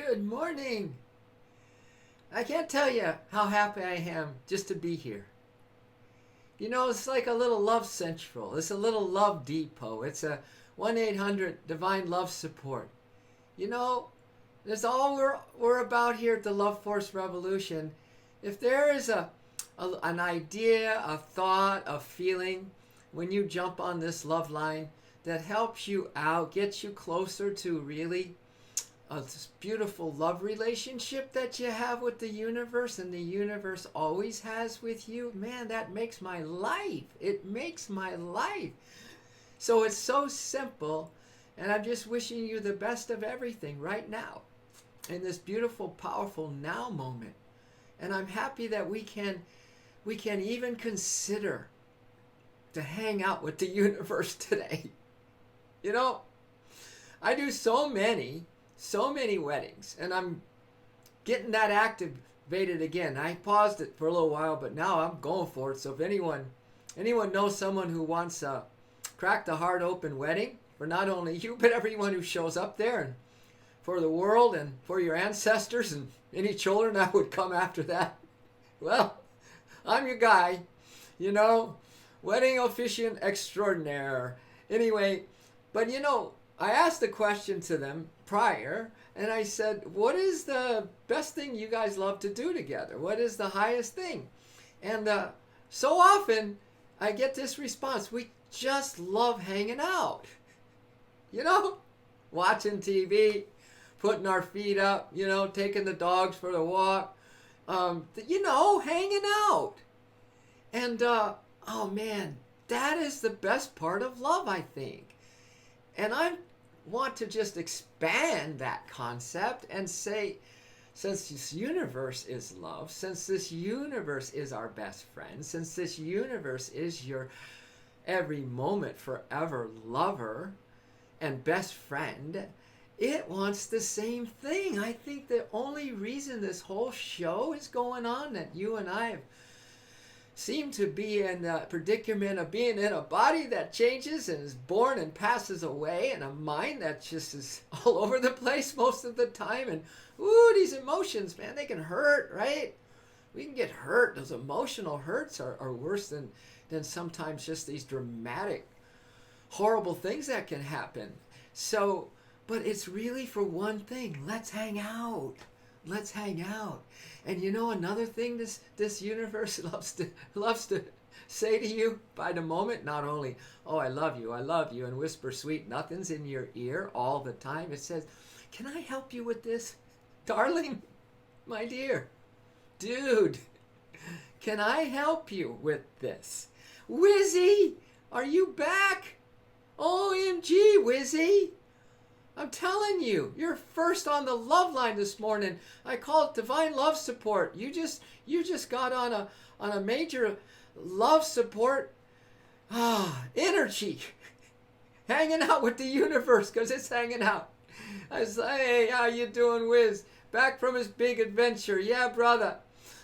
Good morning. I can't tell you how happy I am just to be here. You know, it's like a little love central. It's a little love depot. It's a 1-800 Divine Love Support. You know, that's all we're about here at the Love Force Revolution. If there is an idea, a thought, a feeling when you jump on this love line that helps you out, gets you closer to really this beautiful love relationship that you have with the universe and the universe always has with you, man, that makes my life. It makes my life. So it's so simple, and I'm just wishing you the best of everything right now in this beautiful, powerful now moment. And I'm happy that we can even consider to hang out with the universe today. You know, I do so many weddings, and I'm getting that activated again. I paused it for a little while, but now I'm going for it. So if anyone knows someone who wants a crack the heart open wedding for not only you but everyone who shows up there, and for the world and for your ancestors and any children that would come after that, well, I'm your guy. You know, wedding officiant extraordinaire. Anyway, but you know, I asked the question to them prior, and I said, what is the best thing you guys love to do together? What is the highest thing? And so often I get this response: we just love hanging out. You know, watching TV, putting our feet up, you know, taking the dogs for the walk, you know, hanging out. And oh man, that is the best part of love, I think. And I want to just expand that concept and say, since this universe is love, since this universe is our best friend, since this universe is your every moment forever lover and best friend, it wants the same thing. I think the only reason this whole show is going on, that you and I have seem to be in the predicament of being in a body that changes and is born and passes away, and a mind that just is all over the place most of the time. And ooh, these emotions, man, they can hurt, right? We can get hurt. Those emotional hurts are worse than sometimes just these dramatic, horrible things that can happen. So, but it's really for one thing: let's hang out. Let's hang out. And you know, another thing this universe loves to say to you by the moment, not only, oh, I love you, and whisper sweet nothings in your ear all the time. It says, can I help you with this? Darling, my dear, dude, can I help you with this? Wizzy, are you back? OMG, Wizzy. I'm telling you, you're first on the love line this morning. I call it Divine Love Support. You just got on a major love support energy, hanging out with the universe, because it's hanging out. I was like, hey, how you doing, Wiz? Back from his big adventure. Yeah, brother.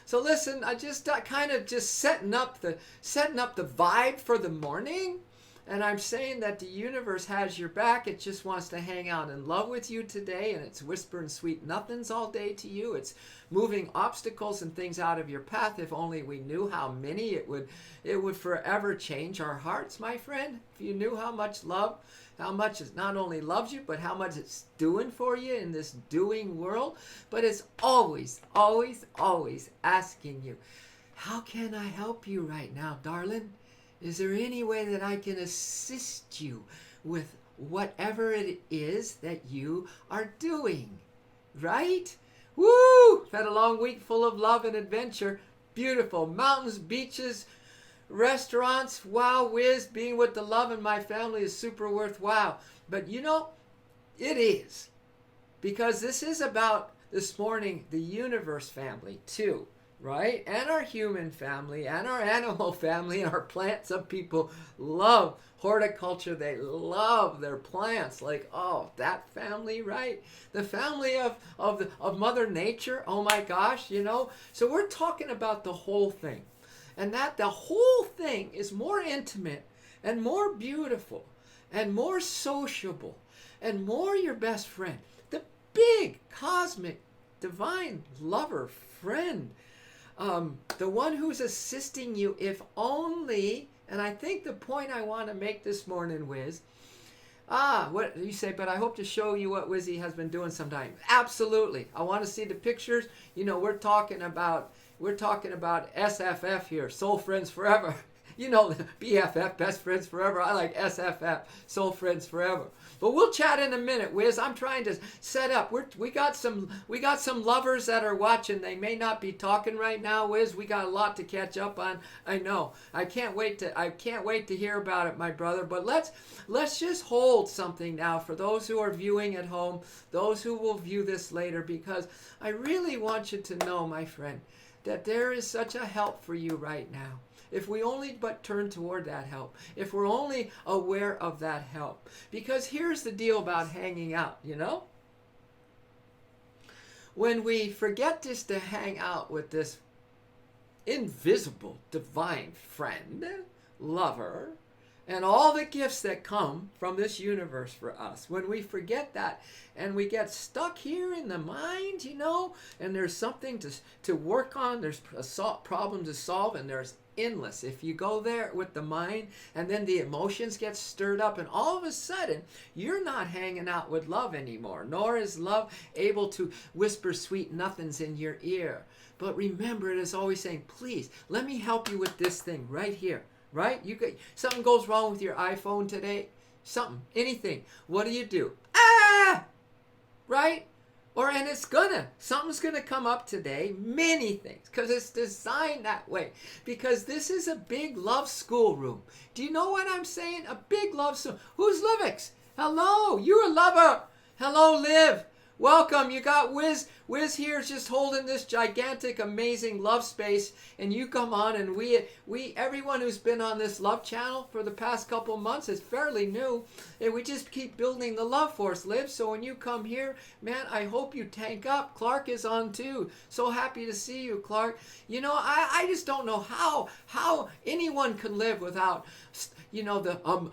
So listen, I just kind of just setting up the vibe for the morning. And I'm saying that the universe has your back. It just wants to hang out in love with you today, and it's whispering sweet nothings all day to you. It's moving obstacles and things out of your path. If only we knew how many, it would forever change our hearts, my friend. If you knew how much love, how much it not only loves you, but how much it's doing for you in this doing world. But it's always, always, always asking you, how can I help you right now, darling? Is there any way that I can assist you with whatever it is that you are doing? Right? Woo! I've had a long week full of love and adventure. Beautiful mountains, beaches, restaurants. Wow, whiz. Being with the love in my family is super worthwhile. But you know, it is. Because this is about, this morning, the universe family too. Right? And our human family and our animal family and our plants. Some people love horticulture. They love their plants. Like, oh, that family, right? The family of Mother Nature. Oh my gosh, you know. So we're talking about the whole thing. And that the whole thing is more intimate and more beautiful and more sociable and more your best friend. The big cosmic cosmic, divine lover, friend, the one who's assisting you, if only, and I think the point I want to make this morning, Wiz, what you say, but I hope to show you what Wizzy has been doing sometime. Absolutely. I want to see the pictures. You know, we're talking about SFF here, Soul Friends Forever. You know, BFF, Best Friends Forever. I like SFF, Soul Friends Forever. But we'll chat in a minute, Wiz. I'm trying to set up. We got some lovers that are watching. They may not be talking right now, Wiz. We got a lot to catch up on. I know. I can't wait to hear about it, my brother. But let's just hold something now for those who are viewing at home, those who will view this later, because I really want you to know, my friend, that there is such a help for you right now. If we only but turn toward that help, if we're only aware of that help. Because here's the deal about hanging out, you know? When we forget just to hang out with this invisible, divine friend, lover, and all the gifts that come from this universe for us, when we forget that and we get stuck here in the mind, you know, and there's something to work on, there's a problem to solve, and there's endless. If you go there with the mind and then the emotions get stirred up, and all of a sudden you're not hanging out with love anymore, nor is love able to whisper sweet nothings in your ear. But remember, it is always saying, please, let me help you with this thing right here, right? Something goes wrong with your iPhone today, anything. What do? Right? And something's gonna come up today, many things, because it's designed that way. Because this is a big love schoolroom. Do you know what I'm saying? A big love school. Who's Livix? Hello, you're a lover. Hello, Liv. Welcome. You got Wiz. Wiz here is just holding this gigantic, amazing love space, and you come on, and we everyone who's been on this love channel for the past couple months is fairly new, and we just keep building the love force, Liv. So when you come here, man, I hope you tank up. Clark is on too. So happy to see you, Clark. You know, I just don't know how anyone can live without, you know,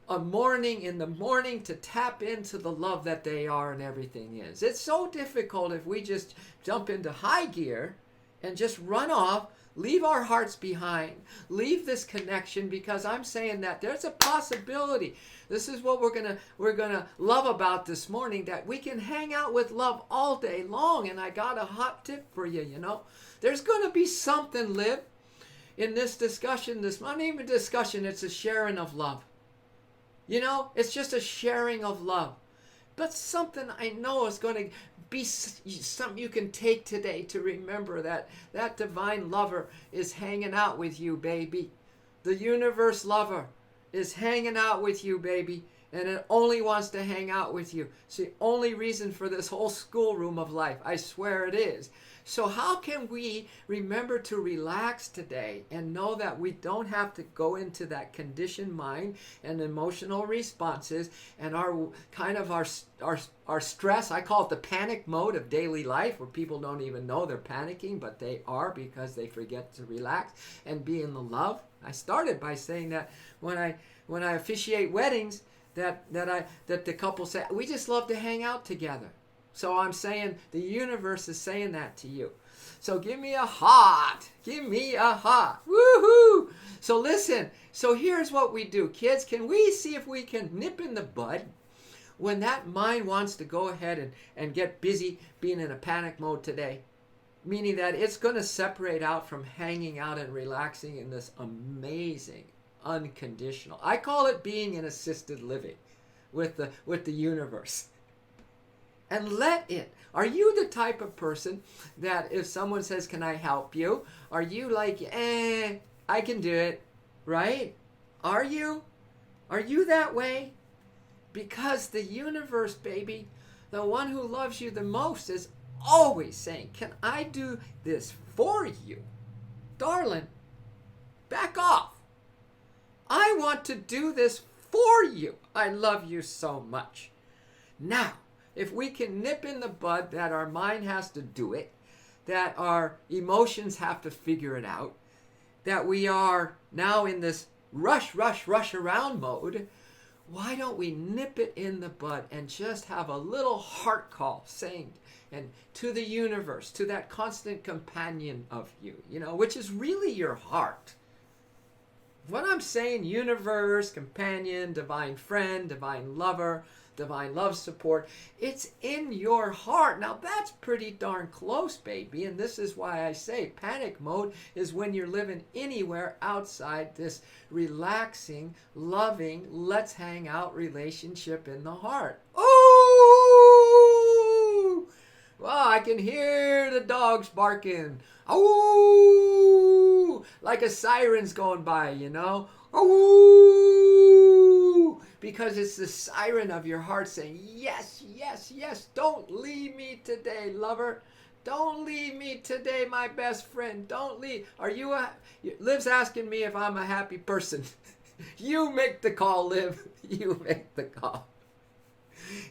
a morning in the morning to tap into the love that they are and everything is. It's so difficult if we just jump into high gear and just run off, leave our hearts behind, leave this connection, because I'm saying that there's a possibility. This is what we're gonna love about this morning, that we can hang out with love all day long. And I got a hot tip for you, you know. There's gonna be something, Liv, in this discussion, not even a discussion, it's a sharing of love. You know, it's just a sharing of love. But something I know is going to be something you can take today to remember that that divine lover is hanging out with you, baby. The universe lover is hanging out with you, baby. And it only wants to hang out with you. It's the only reason for this whole schoolroom of life. I swear it is. So how can we remember to relax today and know that we don't have to go into that conditioned mind and emotional responses and our stress? I call it the panic mode of daily life, where people don't even know they're panicking, but they are, because they forget to relax and be in the love. I started by saying that when I officiate weddings, that the couple say, we just love to hang out together. So I'm saying the universe is saying that to you. So give me a heart. Give me a heart. Woohoo! So listen. So here's what we do. Kids, can we see if we can nip in the bud when that mind wants to go ahead and get busy being in a panic mode today? Meaning that it's going to separate out from hanging out and relaxing in this amazing, unconditional. I call it being in assisted living with the universe. And let it. Are you the type of person that if someone says, can I help you? Are you like, I can do it, right? Are you? Are you that way? Because the universe, baby, the one who loves you the most, is always saying, can I do this for you? Darling, back off. I want to do this for you. I love you so much. Now, if we can nip in the bud that our mind has to do it, that our emotions have to figure it out, that we are now in this rush around mode, why don't we nip it in the bud and just have a little heart call saying, and to the universe, to that constant companion of you, which is really your heart. When I'm saying universe, companion, divine friend, divine lover, divine love support, it's in your heart. Now that's pretty darn close, baby. And this is why I say panic mode is when you're living anywhere outside this relaxing, loving, let's hang out relationship in the heart. Oh! Well, I can hear the dogs barking. Oh! Like a siren's going by, Oh! Because it's the siren of your heart saying, yes, yes, yes, don't leave me today, lover. Don't leave me today, my best friend. Don't leave. Liv's asking me if I'm a happy person. You make the call, Liv. You make the call.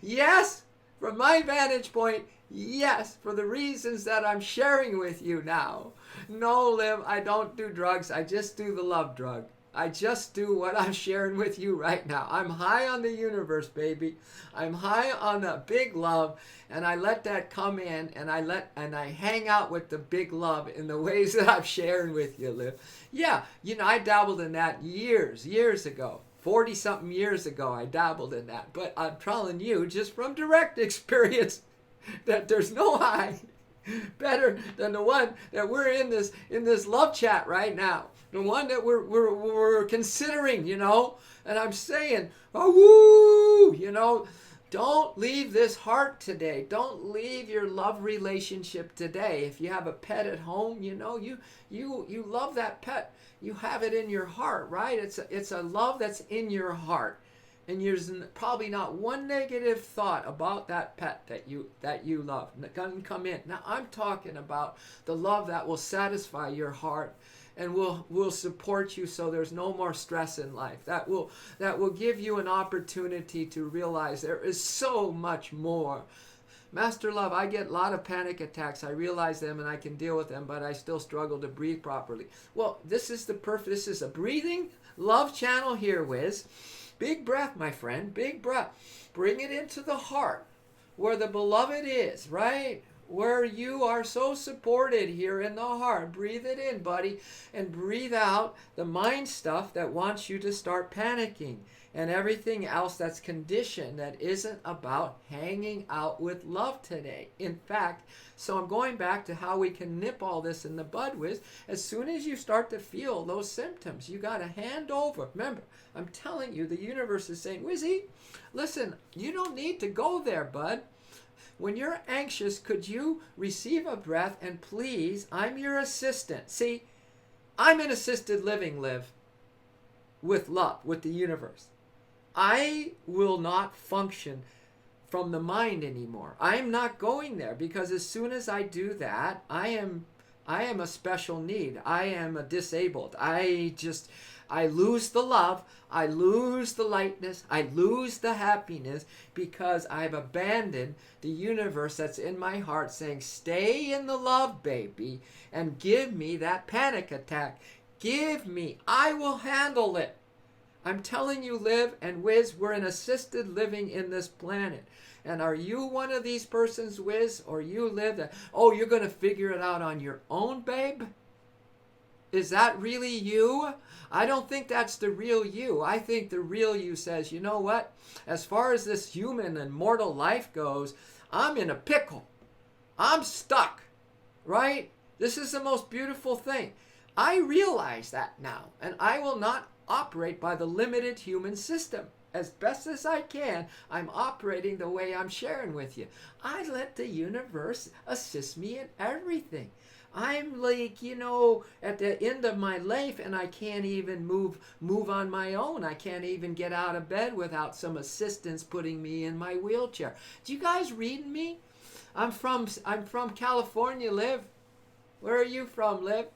Yes, from my vantage point, yes, for the reasons that I'm sharing with you now. No, Liv, I don't do drugs. I just do the love drug. I just do what I'm sharing with you right now. I'm high on the universe, baby. I'm high on the big love, and I let that come in, and I hang out with the big love in the ways that I'm sharing with you, Liv. Yeah, I dabbled in that years ago. 40-something years ago, I dabbled in that. But I'm telling you, just from direct experience, that there's no high better than the one that we're in this love chat right now. The one that we're considering, and I'm saying, oh, woo, don't leave this heart today. Don't leave your love relationship today. If you have a pet at home, you love that pet. You have it in your heart, right? It's a love that's in your heart. And there's probably not one negative thought about that pet that you love. That doesn't come in. Now I'm talking about the love that will satisfy your heart and will support you so there's no more stress in life. That will give you an opportunity to realize there is so much more. Master Love, I get a lot of panic attacks. I realize them and I can deal with them, but I still struggle to breathe properly. Well, this is a breathing love channel here, Wiz. Big breath, my friend, big breath. Bring it into the heart where the beloved is, right? Where you are so supported here in the heart. Breathe it in, buddy, and breathe out the mind stuff that wants you to start panicking and everything else that's conditioned that isn't about hanging out with love today. In fact, so I'm going back to how we can nip all this in the bud with. As soon as you start to feel those symptoms, you got to hand over. Remember, I'm telling you, the universe is saying, Wizzy, listen, you don't need to go there, bud. When you're anxious, could you receive a breath and please, I'm your assistant. See, I'm in assisted living, Liv, with love, with the universe. I will not function from the mind anymore. I'm not going there because as soon as I do that, I am a special need. I am a disabled. I lose the love. I lose the lightness. I lose the happiness because I've abandoned the universe that's in my heart saying, stay in the love, baby, and give me that panic attack. Give me. I will handle it. I'm telling you, Liv and Wiz, we're in assisted living in this planet. And are you one of these persons, Wiz, or you live that, you're going to figure it out on your own, babe? Is that really you? I don't think that's the real you. I think the real you says, you know what? As far as this human and mortal life goes, I'm in a pickle. I'm stuck, right? This is the most beautiful thing. I realize that now, and I will not operate by the limited human system. As best as I can, I'm operating the way I'm sharing with you. I let the universe assist me in everything. I'm like, at the end of my life and I can't even move on my own. I can't even get out of bed without some assistance putting me in my wheelchair. Do you guys read me? I'm from California, Liv. Where are you from, Liv?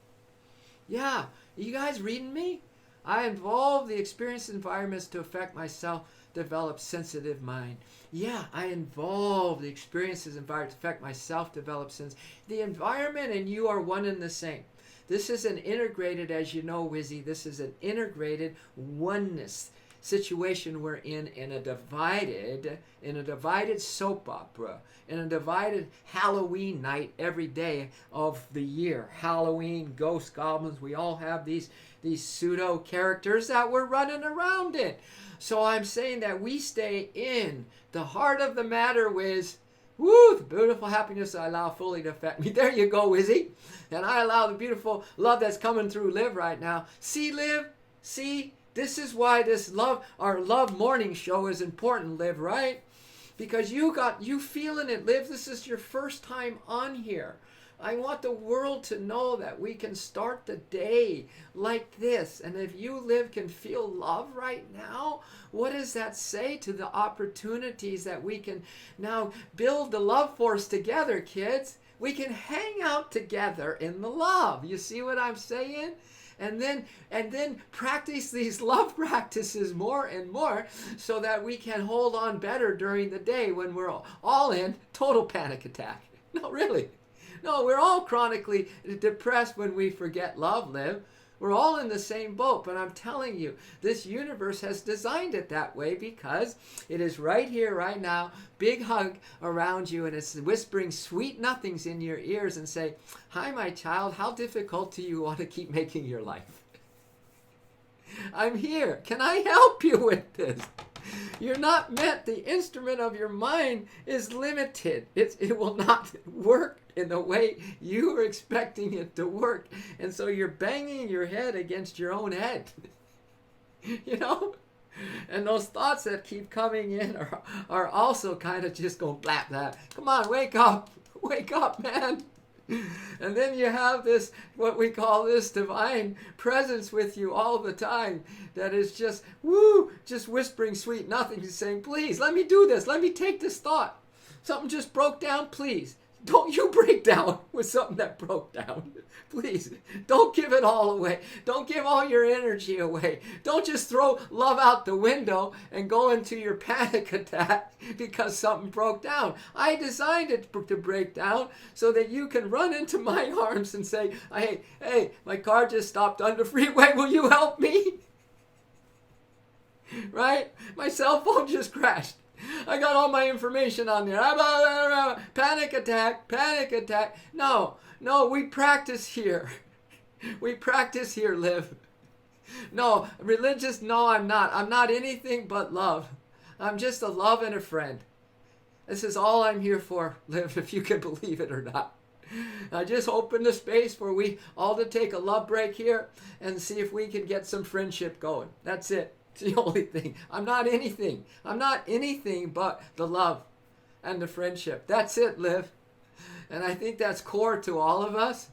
Yeah, you guys reading me? I involve the experience environments to affect my self-developed sensitive mind. Yeah, I involve the experiences environment to affect my self-developed sense. The environment and you are one and the same. This is an integrated, as you know, Wizzy, this is an integrated oneness. situation we're in a divided soap opera, in a divided Halloween night every day of the year. Halloween, ghosts, goblins, we all have these pseudo characters that we're running around in. So I'm saying that we stay in the heart of the matter, Wiz. Woo, the beautiful happiness I allow fully to affect me. There you go, Wizzy. And I allow the beautiful love that's coming through Liv right now. See, Liv? See? This is why our love morning show is important, Liv, right? Because you feeling it, Liv. This is your first time on here. I want the world to know that we can start the day like this. And if you, Liv, can feel love right now, what does that say to the opportunities that we can now build the love force together, kids? We can hang out together in the love. You see what I'm saying? And then practice these love practices more and more so that we can hold on better during the day when we're all in total panic attack. No, really. No, we're all chronically depressed when we forget love, Liv. We're all in the same boat, but I'm telling you, this universe has designed it that way because it is right here, right now, big hug around you, and it's whispering sweet nothings in your ears and say, hi, my child, how difficult do you want to keep making your life? I'm here. Can I help you with this? You're not meant, the instrument of your mind is limited. It will not work in the way you are expecting it to work. And so you're banging your head against your own head. You know? And those thoughts that keep coming in are also kind of just going blap that. Come on, wake up. Wake up, man. And then you have this, what we call this divine presence with you all the time that is just, just whispering sweet nothings, saying, please, let me do this. Let me take this thought. Something just broke down, please. Don't you break down with something that broke down. Please, don't give it all away. Don't give all your energy away. Don't just throw love out the window and go into your panic attack because something broke down. I designed it to break down so that you can run into my arms and say, hey, my car just stopped on the freeway. Will you help me? Right? My cell phone just crashed. I got all my information on there. Panic attack, panic attack. No, we practice here. We practice here, Liv. No, religious, no, I'm not. I'm not anything but love. I'm just a love and a friend. This is all I'm here for, Liv, if you can believe it or not. I just opened the space for we all to take a love break here and see if we can get some friendship going. That's it. It's the only thing. I'm not anything. I'm not anything but the love and the friendship. That's it, Liv. And I think that's core to all of us.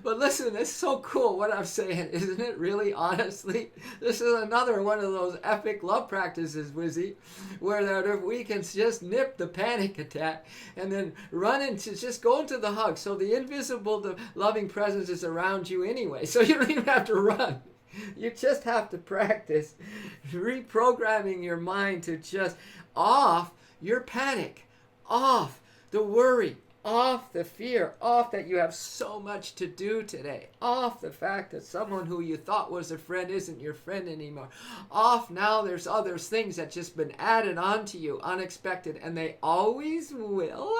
But listen, it's so cool what I'm saying, isn't it? Really, honestly, this is another one of those epic love practices, Wizzy, where that we can just nip the panic attack and then run into, just go into the hug. So the invisible, the loving presence is around you anyway. So you don't even have to run. You just have to practice reprogramming your mind to just off your panic, off the worry, off the fear, off that you have so much to do today, off the fact that someone who you thought was a friend isn't your friend anymore, off now there's other things that just been added onto you unexpected, and they always will,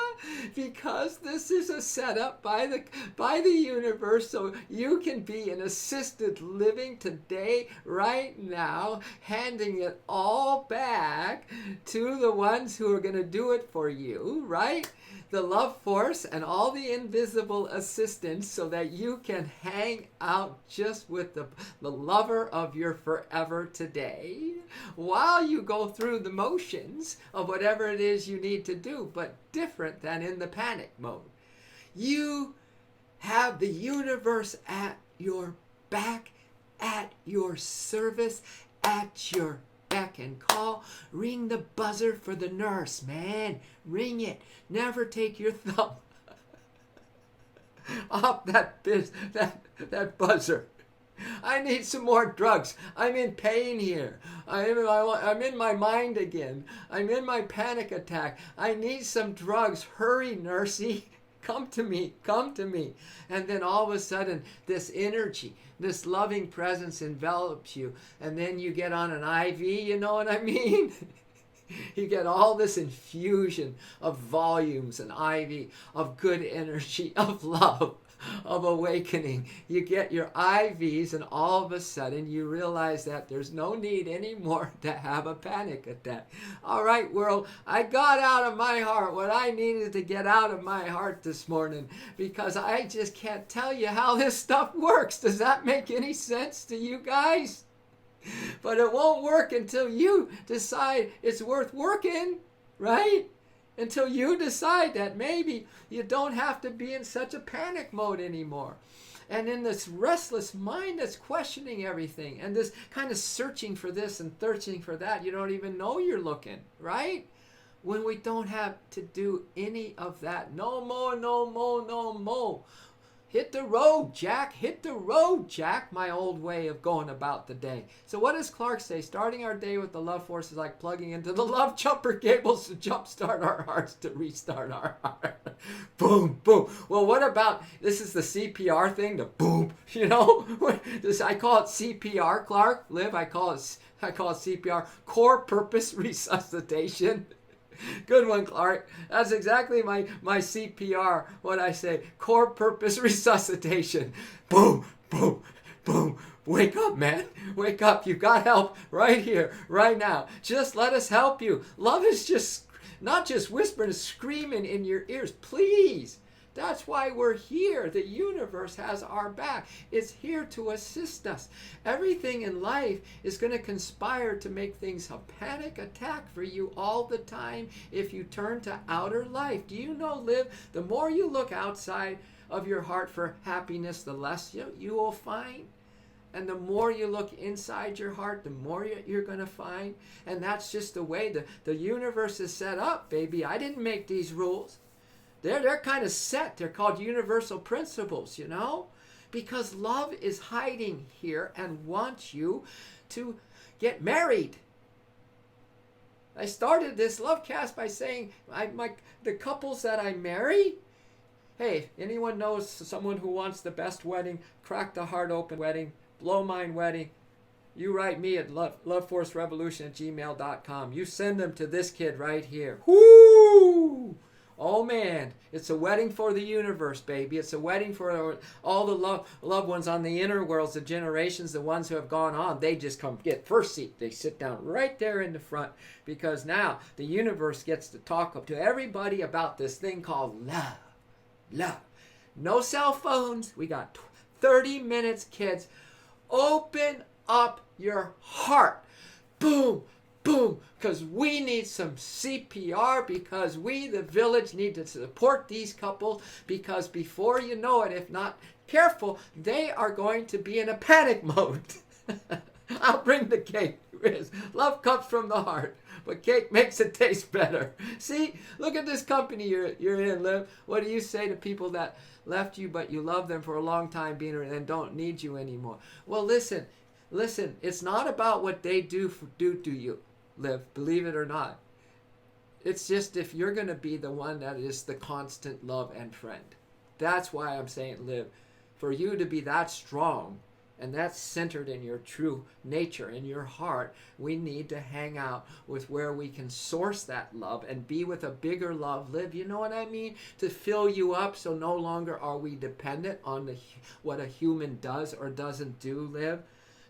because this is a setup by the universe so you can be in assisted living today, right now, handing it all back to the ones who are going to do it for you, right? The love force and all the invisible assistance so that you can hang out just with the lover of your forever today while you go through the motions of whatever it is you need to do, but different than in the panic mode. You have the universe at your back, at your service, at your beck and call. Ring the buzzer for the nurse, man. Ring it. Never take your thumb off that buzzer. I need some more drugs. I'm in pain here. I'm in my mind again. I'm in my panic attack. I need some drugs. Hurry, nursey. Come to me, come to me. And then all of a sudden, this energy, this loving presence envelops you. And then you get on an IV, you know what I mean? You get all this infusion of volumes and IV, of good energy, of love, of awakening. You get your IVs, and all of a sudden you realize that there's no need anymore to have a panic attack. All right, world, I got out of my heart what I needed to get out of my heart this morning, because I just can't tell you how this stuff works. Does that make any sense to you guys? But it won't work until you decide it's worth working, right? Until you decide that maybe you don't have to be in such a panic mode anymore. And in this restless mind that's questioning everything, and this kind of searching for this and searching for that, you don't even know you're looking, right? When we don't have to do any of that. No more, no more, no more. Hit the road, Jack. Hit the road, Jack. My old way of going about the day. So what does Clark say? Starting our day with the love force is like plugging into the love jumper cables to jumpstart our hearts, to restart our heart. Boom, boom. Well, what about, this is the CPR thing, the boom, you know? I call it CPR, Clark. Liv, I call it CPR, core purpose resuscitation. Good one, Clark. That's exactly my CPR, what I say. Core purpose resuscitation. Boom, boom, boom. Wake up, man. Wake up. You got help right here, right now. Just let us help you. Love is just not just whispering, it's screaming in your ears. Please. That's why we're here. The universe has our back. It's here to assist us. Everything in life is going to conspire to make things a panic attack for you all the time if you turn to outer life. Do you know, Liv, the more you look outside of your heart for happiness, the less you will find. And the more you look inside your heart, the more you're going to find. And that's just the way the universe is set up, baby. I didn't make these rules. They're kind of set. They're called universal principles, you know? Because love is hiding here and wants you to get married. I started this love cast by saying the couples that I marry, hey, anyone knows someone who wants the best wedding, crack the heart open wedding, blow mind wedding, you write me at loveforcerevolution@gmail.com. You send them to this kid right here. Whoo! Oh man, it's a wedding for the universe, baby. It's a wedding for all the loved ones on the inner worlds, the generations, the ones who have gone on. They just come get first seat. They sit down right there in the front, because now the universe gets to talk to everybody about this thing called love. Love. No cell phones. We got 30 minutes, kids. Open up your heart. Boom. Boom, because we need some CPR, because we, the village, need to support these couples, because before you know it, if not careful, they are going to be in a panic mode. I'll bring the cake. Love comes from the heart, but cake makes it taste better. See, look at this company you're in, Liv. What do you say to people that left you, but you love them for a long time being and don't need you anymore? Well, listen, it's not about what they do to you. Live, believe it or not. It's just if you're going to be the one that is the constant love and friend. That's why I'm saying, Liv, for you to be that strong and that's centered in your true nature, in your heart, we need to hang out with where we can source that love and be with a bigger love. Liv, you know what I mean? To fill you up, so no longer are we dependent on what a human does or doesn't do, Liv.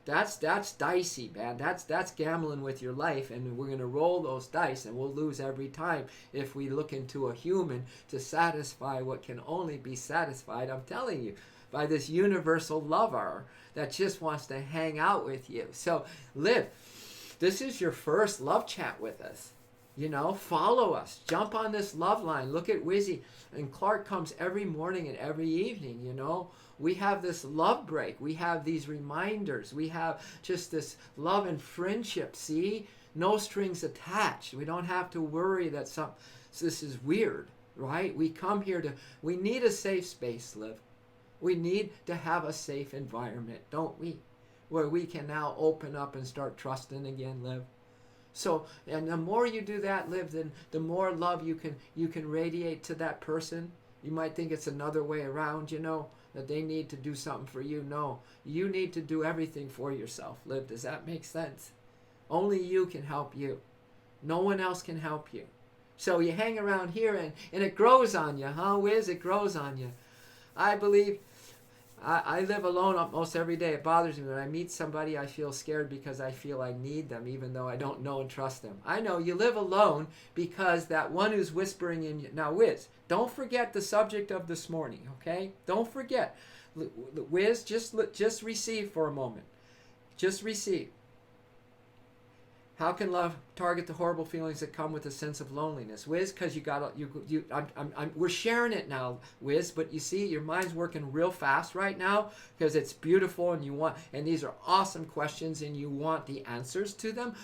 That's dicey, man. That's gambling with your life, and we're going to roll those dice, and we'll lose every time if we look into a human to satisfy what can only be satisfied, I'm telling you, by this universal lover that just wants to hang out with you. So, Liv, this is your first love chat with us. You know, follow us. Jump on this love line. Look at Wizzy. And Clark comes every morning and every evening, you know. We have this love break. We have these reminders. We have just this love and friendship, see? No strings attached. We don't have to worry that this is weird, right? We come here we need a safe space, Liv. We need to have a safe environment, don't we? Where we can now open up and start trusting again, Liv. So, and the more you do that, Liv, then the more love you can radiate to that person. You might think it's another way around, that they need to do something for you. No, you need to do everything for yourself. Liv, does that make sense? Only you can help you. No one else can help you. So you hang around here and it grows on you, huh, Wiz? It grows on you. I believe I live alone almost every day. It bothers me when I meet somebody. I feel scared because I feel I need them, even though I don't know and trust them. I know you live alone because that one who's whispering in you. Now, Wiz, don't forget the subject of this morning, okay? Don't forget. Wiz, just receive for a moment. Just receive. How can love target the horrible feelings that come with a sense of loneliness? Wiz, because we're sharing it now, Wiz, but you see, your mind's working real fast right now because it's beautiful and these are awesome questions and you want the answers to them.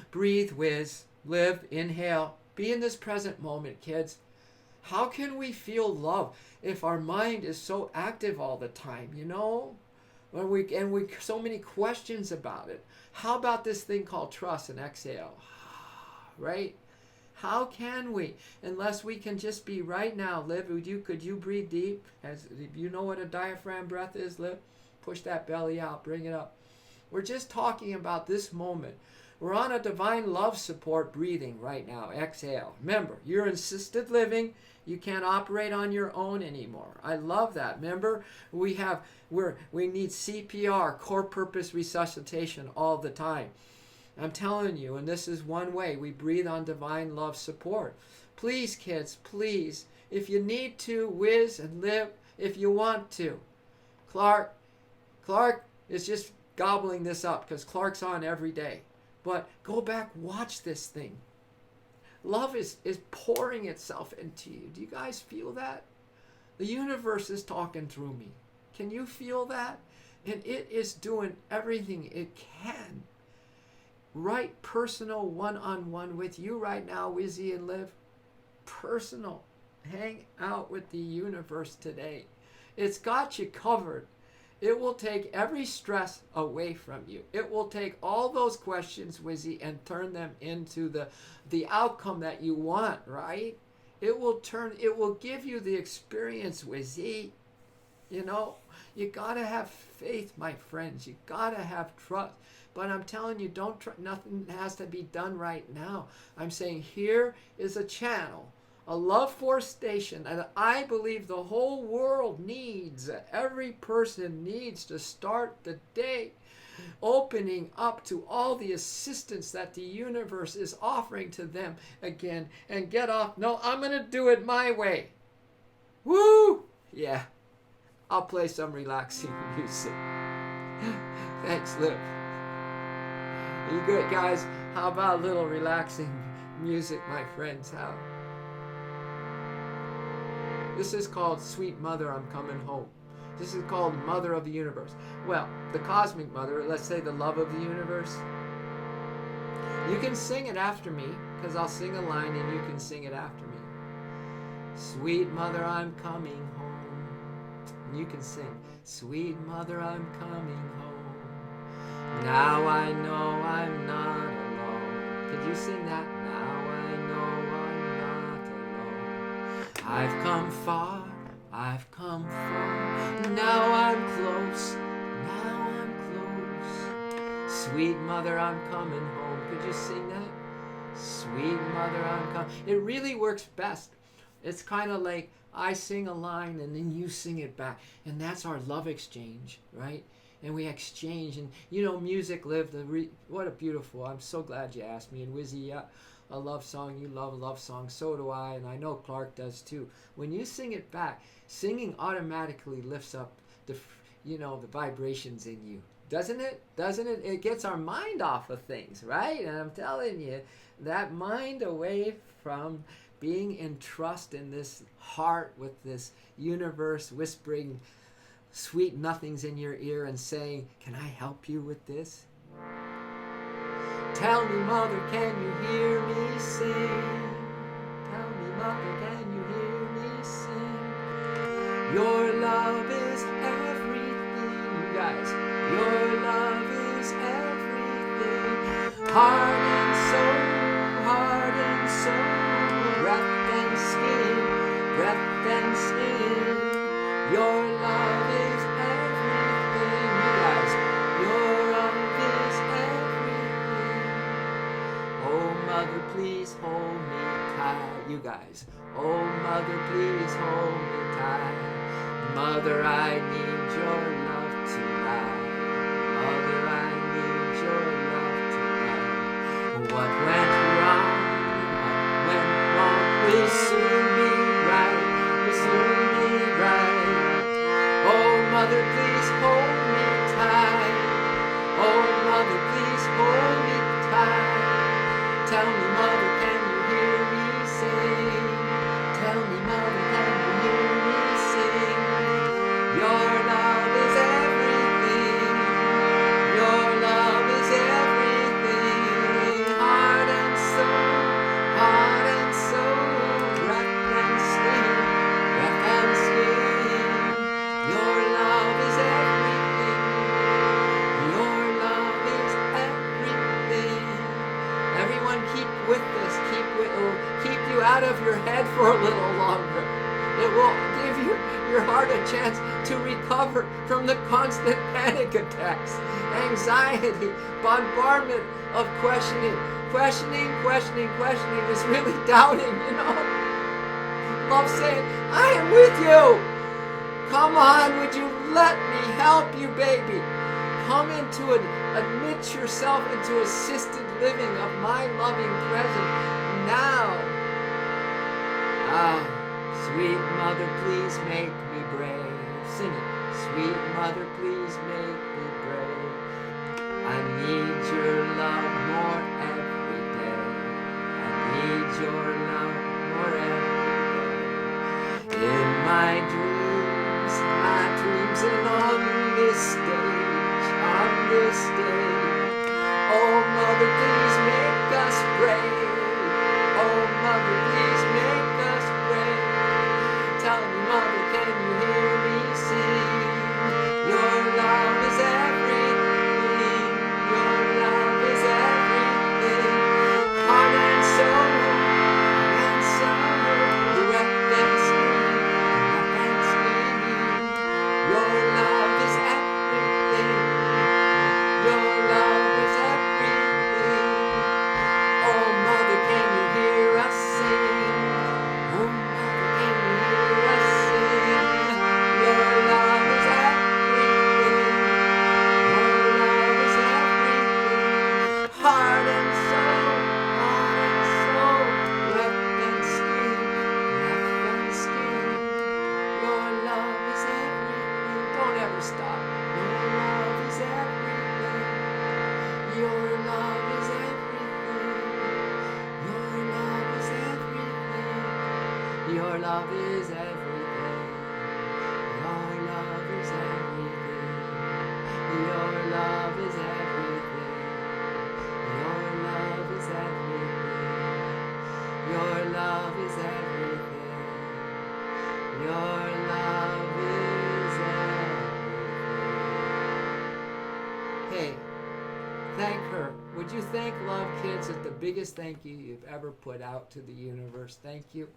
Breathe, Wiz, live, inhale, be in this present moment, kids. How can we feel love if our mind is so active all the time, When we so many questions about it. How about this thing called trust and exhale? Right? How can we, unless we can just be right now, Liv, could you breathe deep? As you know what a diaphragm breath is, Liv? Push that belly out, bring it up. We're just talking about this moment. We're on a divine love support breathing right now. Exhale. Remember, you're in assisted living. You can't operate on your own anymore. I love that. Remember, we need CPR, core purpose resuscitation, all the time. I'm telling you, and this is one way we breathe on divine love support. Please, kids, please, if you need to, Wiz and Liv, if you want to. Clark is just gobbling this up because Clark's on every day. But go back, watch this thing. Love is pouring itself into you. Do you guys feel that? The universe is talking through me. Can you feel that? And it is doing everything it can. Right personal one-on-one with you right now, Wizzy and Liv. Personal. Hang out with the universe today. It's got you covered. It will take every stress away from you. It will take all those questions, Wizzy, and turn them into the outcome that you want, right? It will give you the experience, Wizzy. You gotta have faith, my friends. You gotta have trust. But I'm telling you, nothing has to be done right now. I'm saying here is a channel, a love force station, and I believe the whole world needs, every person needs to start the day opening up to all the assistance that the universe is offering to them again, and get off, no, I'm going to do it my way. Woo! Yeah, I'll play some relaxing music. Thanks, Liv. You good, guys? How about a little relaxing music, my friends? How? This is called Sweet Mother, I'm Coming Home. This is called Mother of the Universe. Well, the cosmic mother, let's say the love of the universe. You can sing it after me, because I'll sing a line and you can sing it after me. Sweet Mother, I'm coming home. And you can sing, Sweet Mother, I'm coming home. Now I know I'm not alone. Could you sing that? Now I know I'm not alone. I've come far, I've come far. Now I'm close, now I'm close. Sweet Mother, I'm coming home. Could you sing that? Sweet Mother, I'm coming. It really works best. It's kind of like I sing a line and then you sing it back. And that's our love exchange, right? And we exchange, and music lived. What a beautiful! I'm so glad you asked me. And Wizzy, a love song. You love a love song. So do I, and I know Clark does too. When you sing it back, singing automatically lifts up the vibrations in you, doesn't it? Doesn't it? It gets our mind off of things, right? And I'm telling you, that mind away from being in trust in this heart with this universe whispering sweet nothings in your ear and saying, can I help you with this? Tell me, Mother, can you hear me sing? Tell me, Mother, can you hear me sing? Your love is everything, you guys. Your love is everything. Heart and soul, breath and skin, breath and skin. Your love is everything, you guys. Your love is everything. Oh, mother, please hold me tight, you guys. Oh, mother, please hold me tight. Mother, I need your love tonight. Mother, I need your love tonight. What went wrong? What went wrong? Will soon be right. Will soon be right. Oh, mother, please hold me tight. Oh, mother, please hold me tight. Tell me, mother, can you hear me sing? Tell me, mother, can you hear me sing? Your love is everything. Your love is everything. Heart and soul, breath and skin, breath and skin. Your love is everything. Your love is everything. Everyone keep with this. It will keep you out of your head for a little longer. It will give your heart a chance to recover from the constant panic attacks, anxiety, bombardment of questioning. Questioning is really doubting, you know. Love saying, I am with you. Come on, would you let me help you, baby? Come into it, admit yourself into assisted living of my loving presence now. Ah, sweet mother, please make me brave. Sing it. Sweet mother, please make me brave. I need your love more every day. I need your love more every day. In my dreams and on this stage, oh, mother, please make us brave. Oh, mother, please make us brave. Tell me, mother, can you hear me sing? Your love is everything. Your love is everything. Heart and soul, breath and skin, breath and skin. Your love is everything. Your love is everything. Oh, mother, can you hear us sing? Oh, mother, can you hear us sing? Your love is everything. Your love is everything. Heart and soul, breath and skin, breath and skin. Your love is everything. Don't ever stop. Your love is everything. Your love is everything. Your love is everything. Your love is everything. Your love is everything. Your love is everything. Your love is everything. Your love is everything. Your love is everything. Hey, thank her. Would you thank Love Kids as the biggest thank you you've ever put out to the universe? Thank you.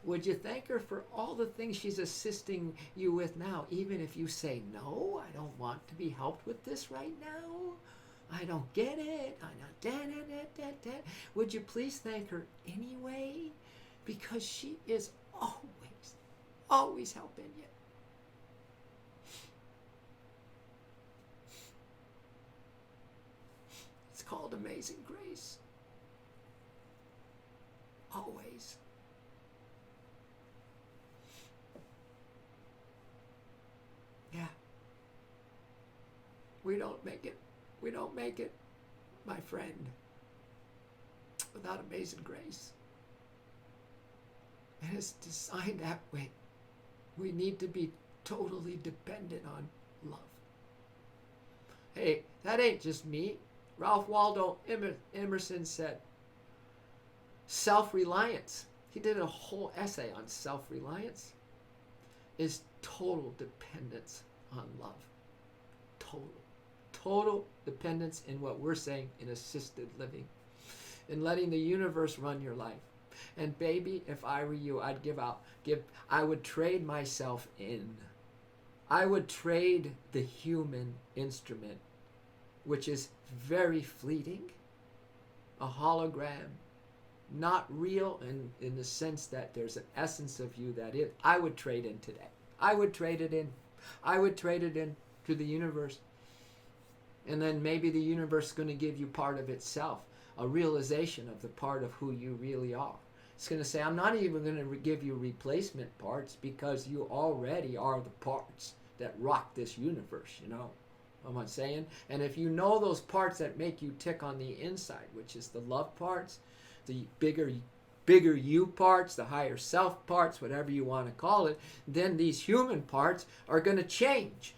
Would you thank her for all the things she's assisting you with now, even if you say, no, I don't want to be helped with this right now. I don't get it. I'm not that. Would you please thank her anyway? Because she is always helping you. It's called Amazing Grace. Always. Yeah. We don't make it, my friend, without Amazing Grace. And it's designed that way. We need to be totally dependent on love. Hey, that ain't just me. Ralph Waldo Emerson said, self-reliance. He did a whole essay on self-reliance. Is total dependence on love. Total dependence in what we're saying in assisted living. In letting the universe run your life. And baby, if I were you, I would trade myself in. I would trade the human instrument, which is very fleeting, a hologram, not real in the sense that there's an essence of you that is. I would trade in today. I would trade it in. I would trade it in to the universe. And then maybe the universe is going to give you part of itself, a realization of the part of who you really are. It's going to say, I'm not even going to give you replacement parts because you already are the parts that rock this universe, you know what I'm saying? And if you know those parts that make you tick on the inside, which is the love parts, the bigger you parts, the higher self parts, whatever you want to call it, then these human parts are going to change.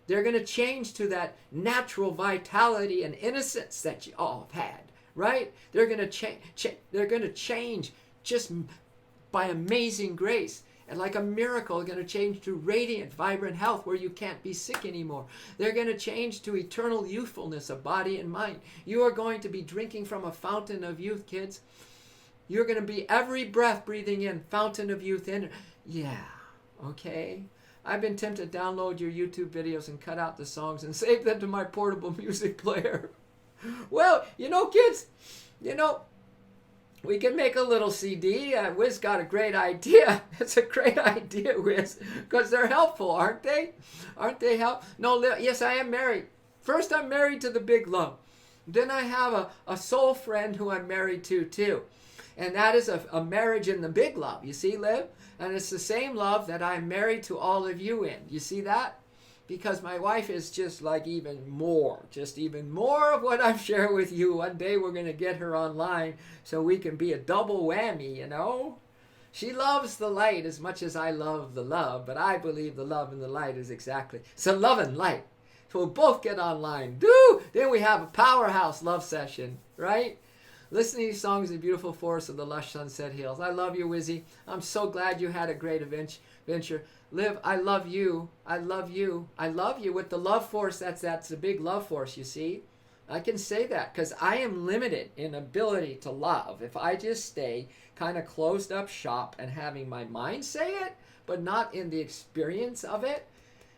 They're going to change to that natural vitality and innocence that you all have had, right? They're going to change. They're going to change just by amazing grace. And like a miracle, they're going to change to radiant, vibrant health where you can't be sick anymore. They're going to change to eternal youthfulness of body and mind. You are going to be drinking from a fountain of youth, kids. You're going to be every breath breathing in, fountain of youth in. Yeah, okay. I've been tempted to download your YouTube videos and cut out the songs and save them to my portable music player. Well, you know, kids, we can make a little CD. Wiz got a great idea. It's a great idea, Wiz, because they're helpful, aren't they? Aren't they helpful? No, yes, I am married. First, I'm married to the big love. Then I have a soul friend who I'm married to, too. And that is a marriage in the big love. You see, Liv? And it's the same love that I'm married to all of you in. You see that? Because my wife is just like even more of what I'm sharing with you. One day we're going to get her online so we can be a double whammy, you know? She loves the light as much as I love the love, but I believe the love and the light is exactly. So love and light. So we'll both get online. Then we have a powerhouse love session, right? Listening to these songs in the beautiful forest of the lush sunset hills. I love you, Wizzy. I'm so glad you had a great adventure. Liv, I love you. I love you. I love you with the love force. That's a big love force, you see. I can say that because I am limited in ability to love. If I just stay kind of closed up shop and having my mind say it, but not in the experience of it,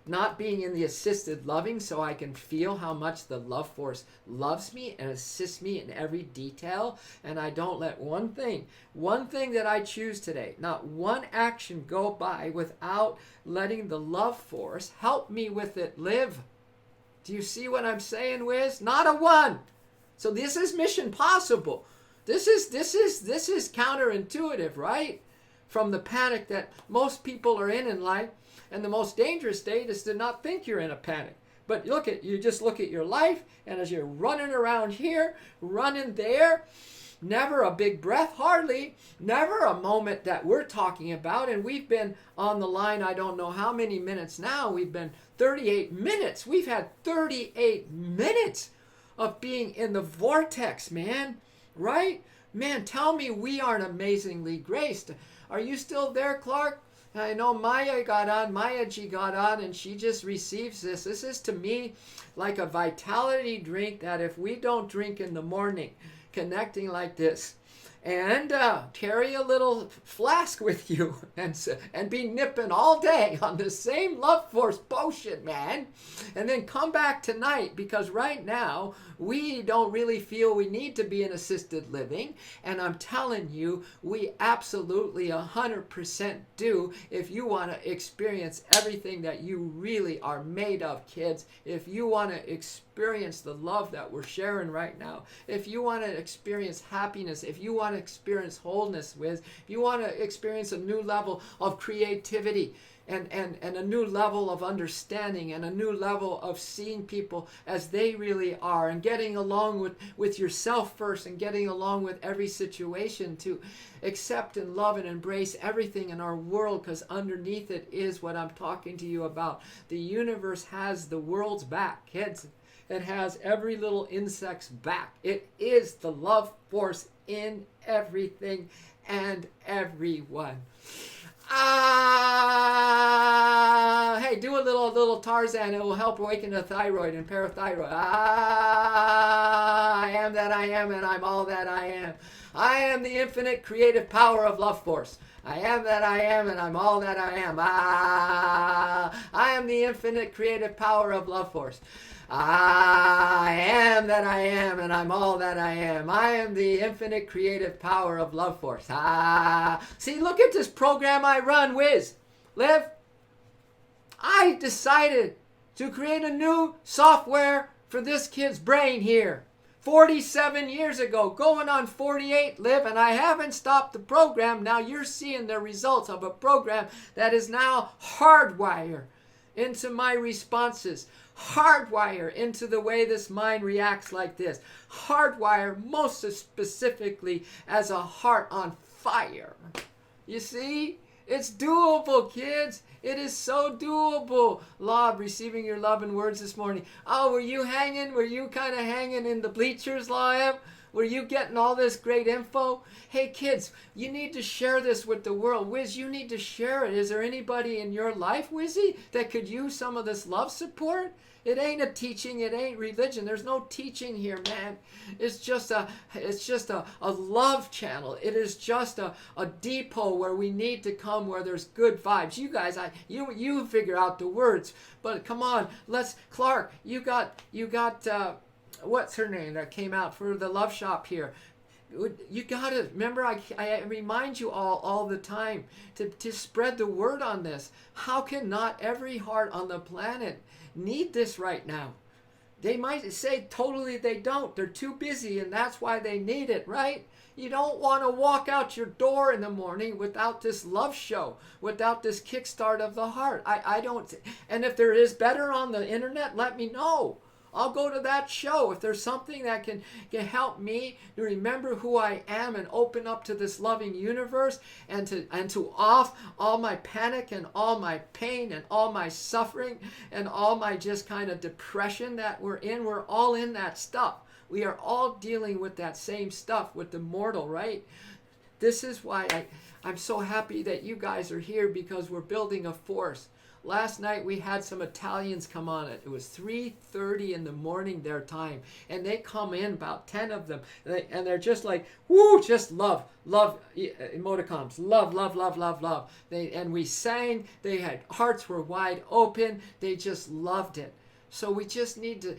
not being in the assisted loving so I can feel how much the love force loves me and assists me in every detail. And I don't let one thing that I choose today, not one action go by without letting the love force help me with it live. Do you see what I'm saying, Wiz? Not a one. So this is mission possible. This is counterintuitive, right? From the panic that most people are in life. And the most dangerous state is to not think you're in a panic. But you just look at your life, and as you're running around here, running there, never a big breath, hardly, never a moment that we're talking about. And we've been on the line, I don't know how many minutes now. We've been 38 minutes. We've had 38 minutes of being in the vortex, man. Right? Man, tell me we aren't amazingly graced. Are you still there, Clark? I know Maya got on, and she just receives this. This is to me like a vitality drink that if we don't drink in the morning, connecting like this, and carry a little flask with you and be nipping all day on the same love force potion, man, and then come back tonight, because right now we don't really feel we need to be in assisted living, and I'm telling you, we absolutely 100% do. If you want to experience everything that you really are made of, kids, if you want to experience the love that we're sharing right now, if you want to experience happiness, if you want to experience wholeness, if you want to experience a new level of creativity, and a new level of understanding, and a new level of seeing people as they really are, and getting along with yourself first, and getting along with every situation to accept and love and embrace everything in our world, because underneath it is what I'm talking to you about. The universe has the world's back, kids. It has every little insect's back. It is the love force in everything and everyone. Hey, Hey, do a little Tarzan. It will help awaken the thyroid and parathyroid. I am that I am, and I'm all that I am. I am the infinite creative power of love force. I am that I am, and I'm all that I am. I am the infinite creative power of love force. I am that I am, and I'm all that I am. I am the infinite creative power of love force. See, look at this program I run, Wiz. Liv, I decided to create a new software for this kid's brain here. 47 years ago, going on 48, Liv, and I haven't stopped the program. Now you're seeing the results of a program that is now hardwired into my responses. Hardwire into the way this mind reacts like this. Hardwire most specifically as a heart on fire. You see? It's doable, kids. It is so doable. Lob, receiving your love and words this morning. Oh, were you hanging? Were you kind of hanging in the bleachers, Lob? Were you getting all this great info? Hey, kids, you need to share this with the world. Wiz, you need to share it. Is there anybody in your life, Wizzy, that could use some of this love support? It ain't a teaching. It ain't religion. There's no teaching here, man. It's just a love channel. It is just a depot where we need to come, where there's good vibes. You guys, you figure out the words. But come on, Clark, you got what's her name that came out for the Love Shop here? You got to remember, I remind you all the time to spread the word on this. How can not every heart on the planet need this right now? They might say totally they don't. They're too busy, and that's why they need it, right? You don't want to walk out your door in the morning without this love show, without this kickstart of the heart. I don't. And if there is better on the internet, let me know. I'll go to that show. If there's something that can help me to remember who I am and open up to this loving universe and to off all my panic and all my pain and all my suffering and all my just kind of depression that we're all in that stuff. We are all dealing with that same stuff with the mortal, right? This is why I'm so happy that you guys are here, because we're building a force. Last night we had some Italians come on it. It was 3:30 in the morning their time, and they come in, about 10 of them, and they're just like, woo, just love emoticons, love. And we sang. They had hearts were wide open. They just loved it. So we just need to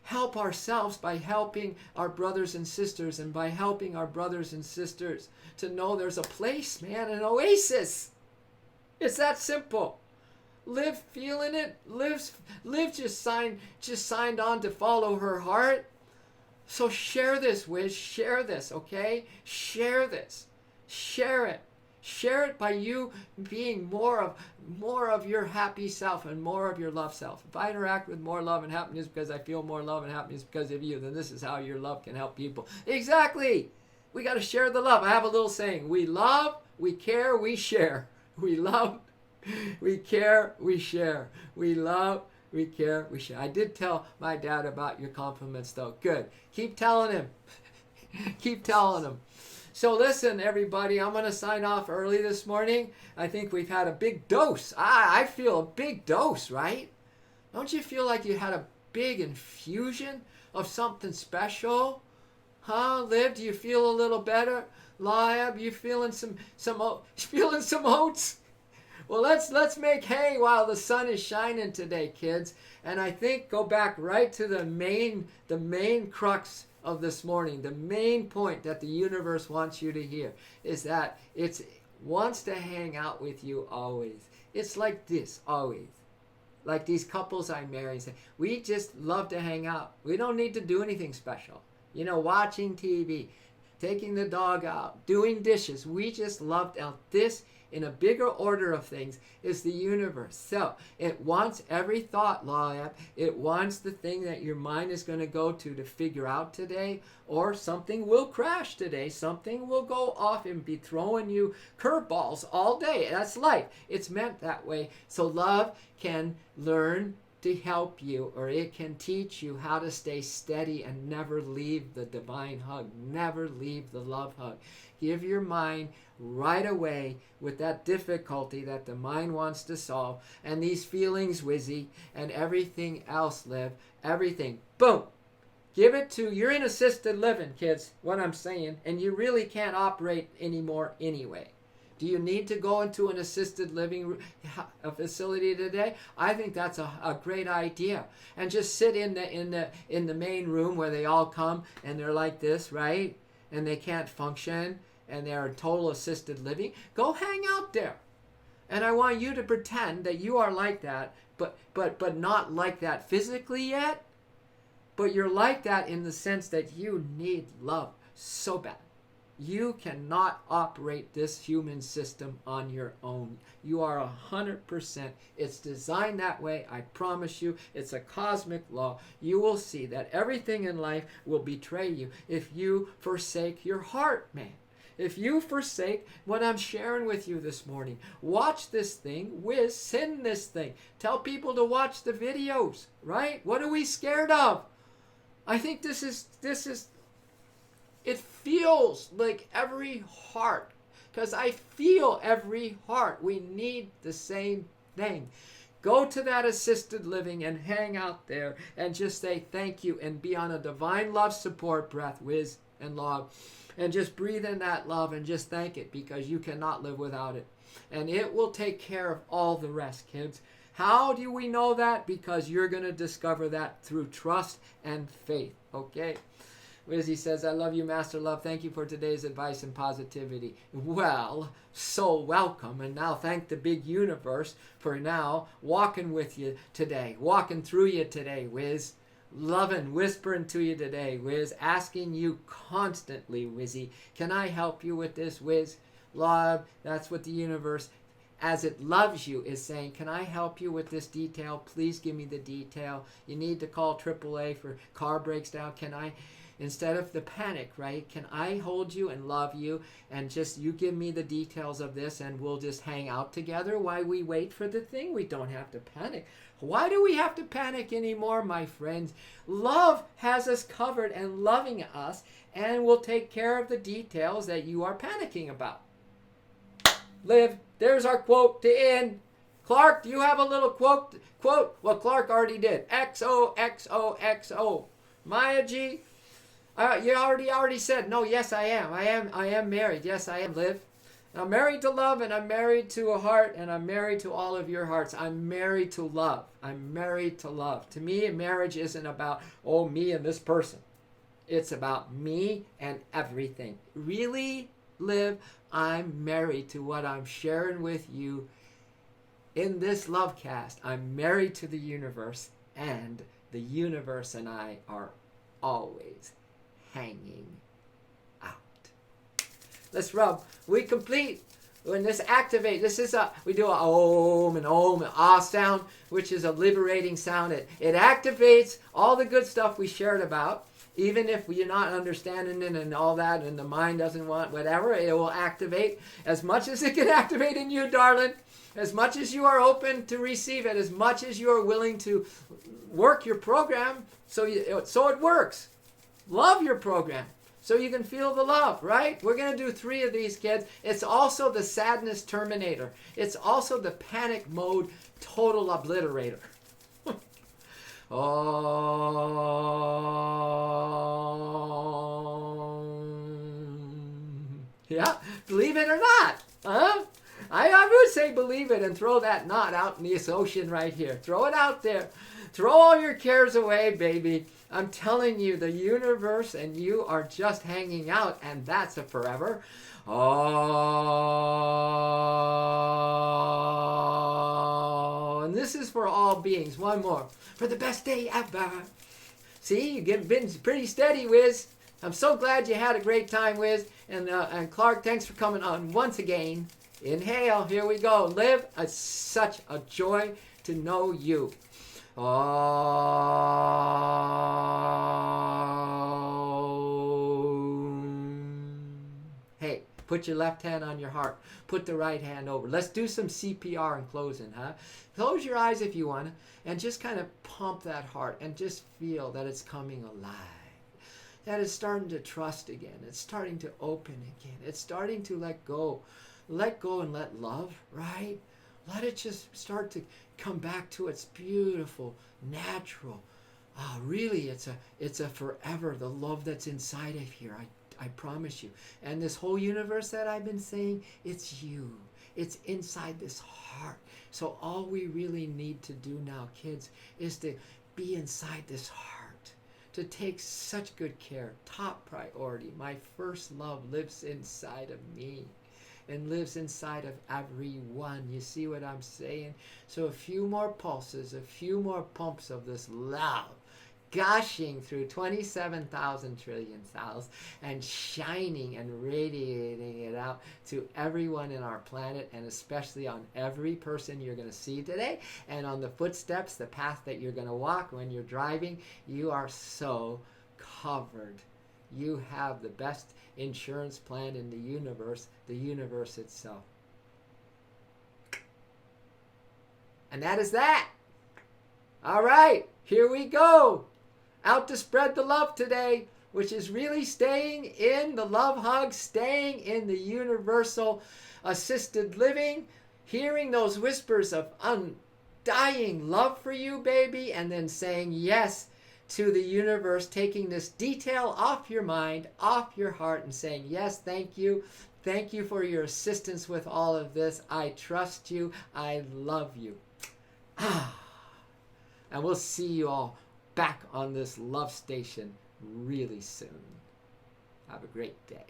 help ourselves by helping our brothers and sisters, and by helping our brothers and sisters to know there's a place, man, an oasis. It's that simple. Liv feeling it. Liv just signed on to follow her heart. So share this, Wiz. Share this, okay? Share this. Share it. Share it by you being more of your happy self and more of your love self. If I interact with more love and happiness because I feel more love and happiness because of you, then this is how your love can help people. Exactly. We got to share the love. I have a little saying. We love, we care, we share. We love, we care, we share. We love, we care, we share. I did tell my dad about your compliments, though. Good. Keep telling him. Keep telling him. So listen, everybody, I'm going to sign off early this morning. I think we've had a big dose. I feel a big dose, right? Don't you feel like you had a big infusion of something special? Huh, Liv? Do you feel a little better? Liab, you feeling some oats? Well, let's make hay while the sun is shining today, kids. And I think go back right to the main crux of this morning. The main point that the universe wants you to hear is that it wants to hang out with you always. It's like this, always. Like these couples I marry say, we just love to hang out. We don't need to do anything special. You know, watching TV, taking the dog out, doing dishes. We just love this. In a bigger order of things is the universe. So it wants every thought, Lawab. It wants the thing that your mind is going to go to figure out today, or something will crash today. Something will go off and be throwing you curveballs all day. That's life. It's meant that way. So love can learn to help you, or it can teach you how to stay steady and never leave the divine hug, never leave the love hug. Give your mind right away with that difficulty that the mind wants to solve, and these feelings, Wizzy, and everything else, Liv, everything, boom. Give it to, you're in assisted living, kids, what I'm saying, and you really can't operate anymore anyway. Do you need to go into an assisted living facility today? I think that's a great idea. And just sit in the main room where they all come and they're like this, right? And they can't function and they're in total assisted living. Go hang out there. And I want you to pretend that you are like that, but not like that physically yet. But you're like that in the sense that you need love so bad. You cannot operate this human system on your own. You are 100%. It's designed that way. I promise you. It's a cosmic law. You will see that everything in life will betray you if you forsake your heart, man. If you forsake what I'm sharing with you this morning, watch this thing, send this thing. Tell people to watch the videos, right? What are we scared of? I think this is it feels like every heart, because I feel every heart. We need the same thing. Go to that assisted living and hang out there and just say thank you and be on a divine love support breath, Wiz and love. And just breathe in that love and just thank it, because you cannot live without it. And it will take care of all the rest, kids. How do we know that? Because you're going to discover that through trust and faith, okay? Wizzy says, I love you, Master Love. Thank you for today's advice and positivity. Well, so welcome. And now thank the big universe for now walking with you today, walking through you today, Wiz. Loving, whispering to you today, Wiz. Asking you constantly, Wizzy, can I help you with this, Wiz? Love, that's what the universe, as it loves you, is saying, can I help you with this detail? Please give me the detail. You need to call AAA for car breaks down. Can I... Instead of the panic, right? Can I hold you and love you and just you give me the details of this and we'll just hang out together while we wait for the thing? We don't have to panic. Why do we have to panic anymore, my friends? Love has us covered and loving us and will take care of the details that you are panicking about. Liv, there's our quote to end. Clark, do you have a little quote? Well, Clark already did. XOXOXO. Maya G, you already said, no, yes, I am. I am married. Yes, I am, Liv. I'm married to love, and I'm married to a heart, and I'm married to all of your hearts. I'm married to love. I'm married to love. To me, marriage isn't about, oh, me and this person. It's about me and everything. Really, Liv, I'm married to what I'm sharing with you in this love cast. I'm married to the universe, and the universe and I are always hanging out. Let's rub. We complete. When this activate, we do a om and ah sound, which is a liberating sound. It activates all the good stuff we shared about. Even if you're not understanding it and all that, and the mind doesn't want whatever, it will activate as much as it can activate in you, darling. As much as you are open to receive it, as much as you are willing to work your program so it works. Love your program so you can feel the love, right? We're going to do 3 of these, kids. It's also the sadness terminator. It's also the panic mode total obliterator. Yeah, believe it or not, huh? I would say believe it and throw that knot out in this ocean right here. Throw it out there. Throw all your cares away, baby. I'm telling you, the universe and you are just hanging out, and that's a forever. Oh, and this is for all beings. One more. For the best day ever. See, you've been pretty steady, Wiz. I'm so glad you had a great time, Wiz. And Clark, thanks for coming on once again. Inhale, here we go. Liv, it's such a joy to know you. Oh. Hey, Put your left hand on your heart. Put the right hand over. Let's do some CPR in closing, huh? Close your eyes if you want to, and just kind of pump that heart and just feel that it's coming alive. That it's starting to trust again. It's starting to open again. It's starting to let go. Let go and let love, right? Let it just start to come back to its beautiful, natural. Really, it's a forever, the love that's inside of here. I promise you. And this whole universe that I've been saying, it's you. It's inside this heart. So all we really need to do now, kids, is to be inside this heart, to take such good care. Top priority. My first love lives inside of me and lives inside of everyone. You see what I'm saying? So a few more pulses, a few more pumps of this love gushing through 27,000 trillion cells and shining and radiating it out to everyone in our planet, and especially on every person you're going to see today, and on the footsteps, the path that you're going to walk when you're driving. You are so covered. You have the best insurance plan in the universe itself. And that is that. All right, here we go. Out to spread the love today, which is really staying in the love hug, staying in the universal assisted living, hearing those whispers of undying love for you, baby, and then saying yes to the universe, taking this detail off your mind, off your heart, and saying, yes, thank you. Thank you for your assistance with all of this. I trust you. I love you. And we'll see you all back on this love station really soon. Have a great day.